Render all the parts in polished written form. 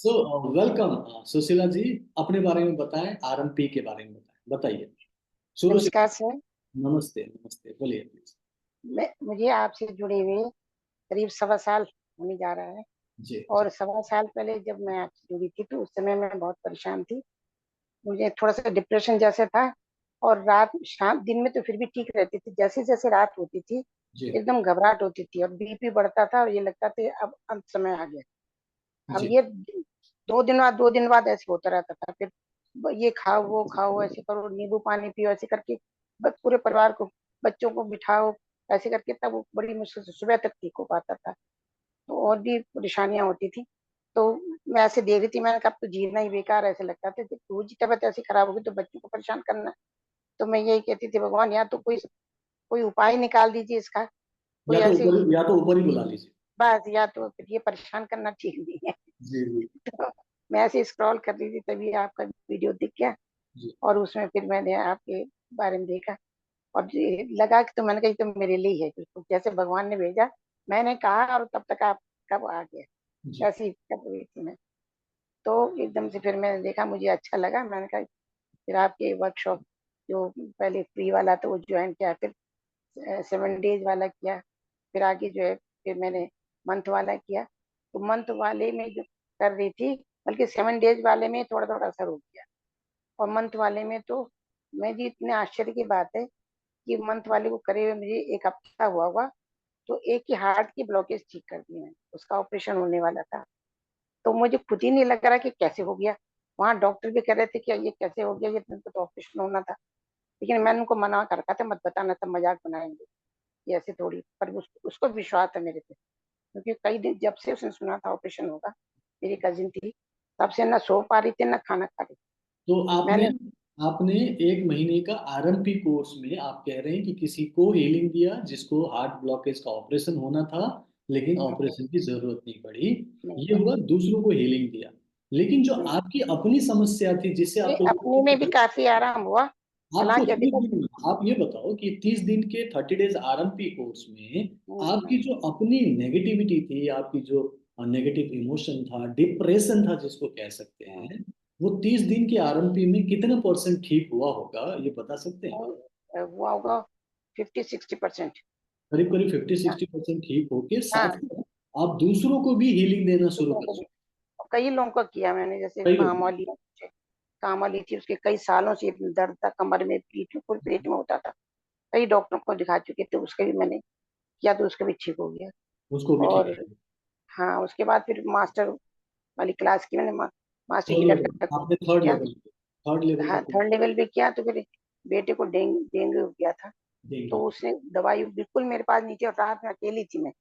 So welcome Sushila जी। अपने बारे में बताएं, आरएमपी के बारे में बताइए शुरू से। नमस्कार सर। नमस्ते नमस्ते, बोलिए प्लीज। मुझे आपसे जुड़े हुए करीब 1.25 साल होने जा रहा है। जी जी। और 1.25 साल पहले जब मैं आपसे जुड़ी थी तो उस समय मैं बहुत परेशान थी। मुझे थोड़ा सा डिप्रेशन जैसे था। और रात शाम दिन में तो फिर भी ठीक रहती थी, जैसे जैसे रात होती थी जी एकदम घबराहट होती थी और बीपी बढ़ता था और ये लगता था अब अंत समय आ गया। अब जी। ये 2 दिन बाद ऐसे होता रहता था। फिर ये खाओ वो खाओ, ऐसे करो, नींबू पानी पियो, ऐसे करके बस पूरे परिवार को, बच्चों को बिठाओ, ऐसे करके तब वो बड़ी मुश्किल से सुबह तक ठीक हो पाता था। तो और भी परेशानियां होती थी। तो मैं ऐसे देख रही थी, मैंने कहा अब तो जीना ही बेकार ऐसे लगता था। जब रोज की तबीयत ऐसी खराब होगी तो बच्चों को परेशान करना। तो मैं यही कहती थी, भगवान या तो कोई कोई उपाय निकाल दीजिए इसका, कोई ऐसी। या तो ऊपर ही बुला लीजिए। बस या तो फिर ये परेशान करना ठीक नहीं है। जी जी। तो मैं ऐसे स्क्रॉल कर रही थी तभी आपका वीडियो दिख गया। जी। और उसमें फिर मैंने आपके बारे में देखा और लगा कि तो मैंने कहा ये तो मेरे लिए है, बिल्कुल जैसे भगवान ने भेजा। मैंने कहा और तब तक आप कब आ गया, जी। ऐसी कर रही थी मैं। तो एकदम से फिर मैंने देखा, मुझे अच्छा लगा। मैंने कहा फिर आपके वर्कशॉप जो पहले फ्री वाला था वो ज्वाइन किया, फिर 7 डेज वाला किया, फिर आगे जो है फिर मैंने मंथ वाला किया। तो मंथ वाले में जो कर रही थी, बल्कि 7 डेज वाले में थोड़ा थोड़ा असर हो गया। और मंथ वाले में तो मैं जी, इतने आश्चर्य की बात है कि मंथ वाले को करे हुए मुझे 1 हफ्ता हुआ हुआ तो एक ही हार्ट की ब्लॉकेज ठीक कर दी मैंने, उसका ऑपरेशन होने वाला था। तो मुझे खुद ही नहीं लग रहा कि कैसे हो गया। वहाँ डॉक्टर भी कह रहे थे कि ये कैसे हो गया, ये तुमको तो ऑपरेशन होना था। लेकिन मैंने उनको मना कर रखा था, मत बताना, सब मजाक बनाएंगे, ये ऐसे थोड़ी। पर उसको विश्वास है मेरे पे, क्योंकि कई दिन जब से उसने सुना था ऑपरेशन होगा, मेरी कजिन थी, तब से ना सो पा रही थी ना खाना खा रही थी। तो आपने मैंने आपने 1 महीने का आरएमपी कोर्स में आप कह रहे हैं कि किसी को हीलिंग दिया जिसको हार्ट ब्लॉकेज का ऑपरेशन होना था, लेकिन नहीं, ऑपरेशन की जरूरत नहीं पड़ी। नहीं ये हुआ, पड़ी। दूसरों को हीलिंग दिया। लेकिन जो हम्म, आपकी अपनी समस्या थी जिससे ये आपको अपने में भी काफी आराम हुआ, आपको हालांकि अभी 30 तक। दिन आप ये बताओ कि 30 दिन के 30 डेज आरएमपी कोर्स में आपकी हम्म, जो अपनी नेगेटिविटी थी, आपकी जो नेगेटिव इमोशन था, डिप्रेशन था जिसको कह सकते हम्म, हैं, वो 30 दिन के आरएमपी में कितने परसेंट ठीक हुआ होगा, ये बता सकते हैं? हुआ होगा 50-60%। करीब करीब 50-60% ठीक होके साथ हाँ, साथ आप दूसरों को भी हीलिंग देना शुरू दूसरों कर को भी, सकते कई लोगों का किया मैंने। जैसे हैं। कई काम लोग। वाली, काम वाली थी, उसके कई सालों से दर्द था कमर में, पीठ में, पूरे पेट में होता था। कई डॉक्टरों को दिखा चुके थे, उसका भी मैंने किया तो उसका भी ठीक हो गया। उसको भी ठीक और है। हाँ, उसके बाद फिर मास्टर वाली क्लास की मैंने, मास्टर थर्ड हीलर लेवल का आपने कोर्स थर्ड किया। लेवल थर्ड लेवल का हाँ, कोर्स 3rd लेवल भी किया। तो फिर बेटे को डेंगू हो गया था। तो देंगे। उसने दवाई बिल्कुल मेरे पास नहीं थी और रात में अकेली थी मैं,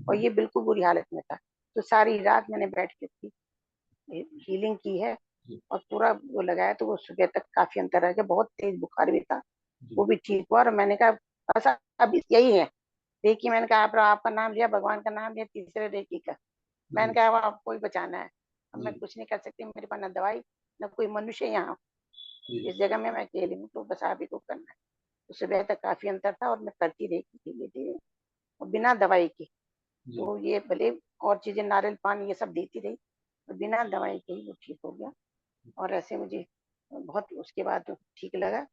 और ये बिल्कुल बुरी हालत में था। तो सारी रात मैंने बैठ के उसकी हीलिंग की है जी और पूरा वो लगाया। तो वो सुबह तक काफी अंतर आ गया, बहुत तेज बुखार भी था, जी। वो भी ठीक हुआ। और मैंने कहा बस अब यही है। रेकी, मैंने कहा आप आपका नाम लिया, भगवान का नाम लिया, तीसरे रेकी का। मैंने जी कहा अब आपको ही बचाना है, अब मैं जी कुछ नहीं कर सकती, मेरे पास ना दवाई ना कोई मनुष्य यहाँ, जी इस जगह में मैं अकेली हूँ, तो बस आप ही को करना है। तो सुबह तक काफी अंतर था और मैं करती रही धीरे धीरे और बिना दवाई के। जी। तो ये भले और चीजें, नारियल पानी ये सब देती रही, और बिना दवाई के ही वो ठीक हो गया। और ऐसे मुझे बहुत उसके बाद ठीक लगा।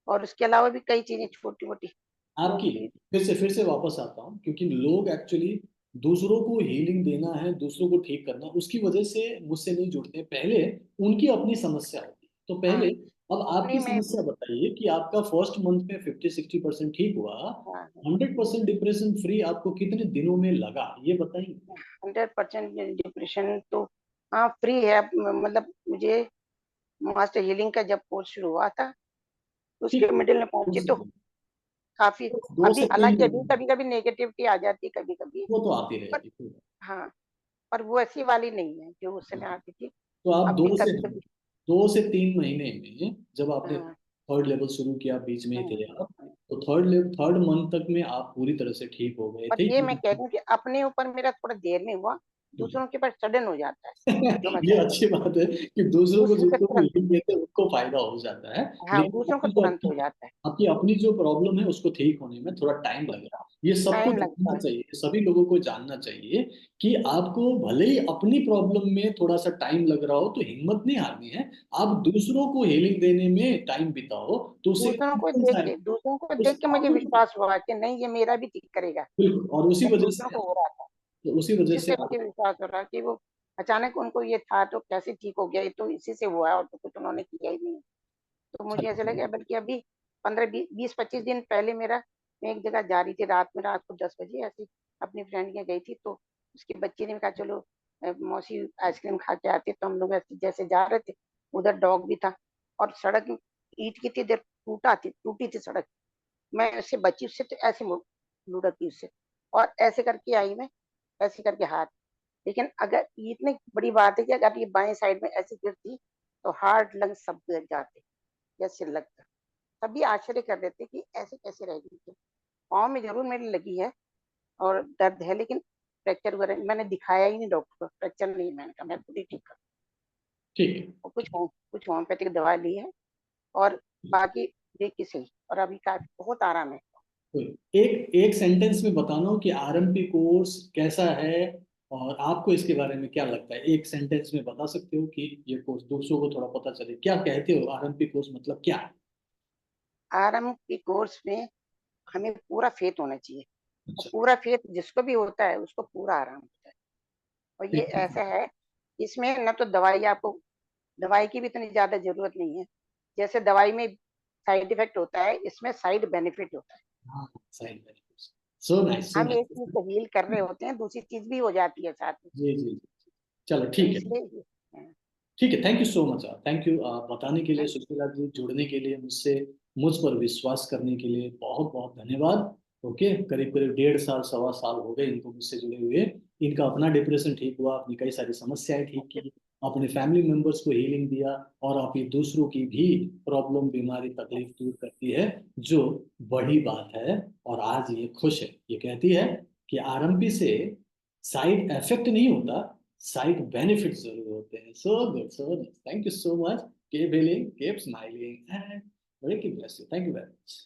और उसके अलावा भी कई चीजें छोटी मोटी जो आपकी कि। फिर से वापस आता हूँ, क्योंकि लोग एक्चुअली दूसरों को हीलिंग देना है, दूसरों को ठीक करना, उसकी वजह से मुझसे नहीं जुड़ते। पहले उनकी अपनी समस्या होती है। तो हाँ, पहले अब अपनी आपकी में। समस्या बताइए कि आपका फर्स्ट मंथ में 50-60% ठीक हुआ, हाँ, 100% डिप्रेशन फ्री आपको कितने दिनों में लगा, ये बताइए। 100% डिप्रेशन तो हाँ फ्री है। मतलब मुझे मास्टर हीलिंग का जब कोर्स शुरू हुआ था उसके ठीक। मिडिल में पहुंचे तो काफी। दो अभी से तीन हालांकि अभी महीने कभी कभी नेगेटिविटी आ जाती है कभी कभी, वो तो आती पर रहेगी, कोई बात हाँ, पर वो ऐसी वाली नहीं है जो उस समय नहीं। आती थी। तो आप अब भी कभी कभी। 2 से 3 महीने में जब आपने हाँ, थर्ड लेवल शुरू किया, बीच में ही थे हाँ, आप, तो थर्ड मंथ तक में आप पूरी तरह से ठीक हो गए पर थे ये मैं कह कि? रही हूँ कि अपने ऊपर मेरा थोड़ा देर में हुआ, दूसरों के पास सडन हो जाता है, जो मैं ये कह रही हूँ। अच्छी बात है कि दूसरों को दूसरों के जिनको वो तुरंत, हीलिंग देते हैं उनको फायदा हो जाता है, हाँ, लेकिन दूसरों को आपकी जो तुरंत अपनी हो जाता है, आपकी अपनी जो प्रॉब्लम है उसको ठीक होने में थोड़ा टाइम लगेगा। ये सबको टाइम लगता जानना है। चाहिए, सभी लोगों को जानना चाहिए कि आपको भले ही अपनी प्रॉब्लम में थोड़ा सा टाइम लग रहा हो तो हिम्मत नहीं हारनी है। आप दूसरों को हीलिंग देने में टाइम बिताओ तो उससे कॉन्फिडेंस आएगा। दूसरों को उस देख के मुझे आपको विश्वास हुआ कि नहीं, ये मेरा भी ठीक करेगा। बिल्कुल, और उसी जब वजह दूसरों से को हो रहा था, उसी वजह उसी से से मुझे विश्वास हो रहा कि वो अचानक उनको ये था तो कैसे ठीक हो गया, ये तो इसी से हुआ है और तो कुछ उन्होंने किया ही नहीं। तो मुझे ऐसा लगा, बल्कि अभी 15-20-25 दिन पहले मेरा, मैं एक जगह जा रही थी रात में, रात को 10 बजे ऐसे अपनी फ्रेंड के गई थी, तो उसके बच्चे ने कहा चलो मौसी आइसक्रीम खा के आते, तो हम लोग ऐसे जैसे जा रहे थे, उधर डॉग भी था, और सड़क ईट की थी, इधर टूटी थी सड़क, मैं उससे बची, उससे तो ऐसे लुढ़क गई उससे, और ऐसे करके आई मैं, ऐसे करके हाथ। लेकिन अगर इतनी बड़ी बात है कि अगर ये बाएं साइड में ऐसी गिरती तो हार्ट लंग सब गिर जाते, या सिर लगता। तभी आश्चर्य कर रहे थे कि ऐसे कैसे रह गई थी। पाँव में जरूर मेरी लगी है और दर्द है, लेकिन फ्रैक्चर वगैरह मैंने दिखाया ही नहीं डॉक्टर को, फ्रैक्चर नहीं, मैंने कहा मैं खुद ही ठीक कर, ठीक है। और कुछ होम्योपैथिक दवा ली है, और बाकी देखिए सही, और अभी का बहुत आराम है। तो एक एक सेंटेंस में बताना हो कि आरएमपी कोर्स कैसा है और आपको इसके बारे में क्या लगता है, एक सेंटेंस में बता सकते हो कि ये कोर्स दूसरों को थोड़ा पता चले, क्या कहते हो आरएमपी कोर्स मतलब क्या है? आराम की कोर्स में हमें पूरा फेथ होना चाहिए, और अच्छा। पूरा फेथ जिसको भी होता है उसको पूरा आराम होता है। और ये ठीक है। ऐसा है, इसमें न तो दवाई आपको, दवाई की भी इतनी ज्यादा जरूरत नहीं है, जैसे दवाई में साइड इफेक्ट होता है, इसमें साइड बेनिफिट होता है। हाँ, सही है। सो नाइस, सो हम एक चीज नाइस। को हील कर रहे होते हैं, दूसरी चीज भी हो जाती है साथ में। जी जी जी। चलो तो ठीक है। इसलिए ठीक है, thank you so much, thank you बताने के लिए, थैंक सुशीला जी, जुड़ने के लिए मुझसे, मुझ पर विश्वास करने के लिए बहुत बहुत धन्यवाद। ओके, करीब करीब 1.5 साल 1.25 साल हो गए इनको मुझसे जुड़े हुए। इनका अपना डिप्रेशन ठीक हुआ, अपनी कई सारी समस्याएं ठीक यू। की, अपने फैमिली मेंबर्स को हीलिंग दिया, और आप ये दूसरों की भी प्रॉब्लम, बीमारी, तकलीफ दूर करती है, जो बड़ी बात है। और आज ये खुश है, ये कहती है कि आरएमपी से साइड इफेक्ट नहीं होता, साइड बेनिफिट्स जरूर होते हैं। So good, so good, thank you so much. Keep healing, keep smiling and very bless you, thank you very much.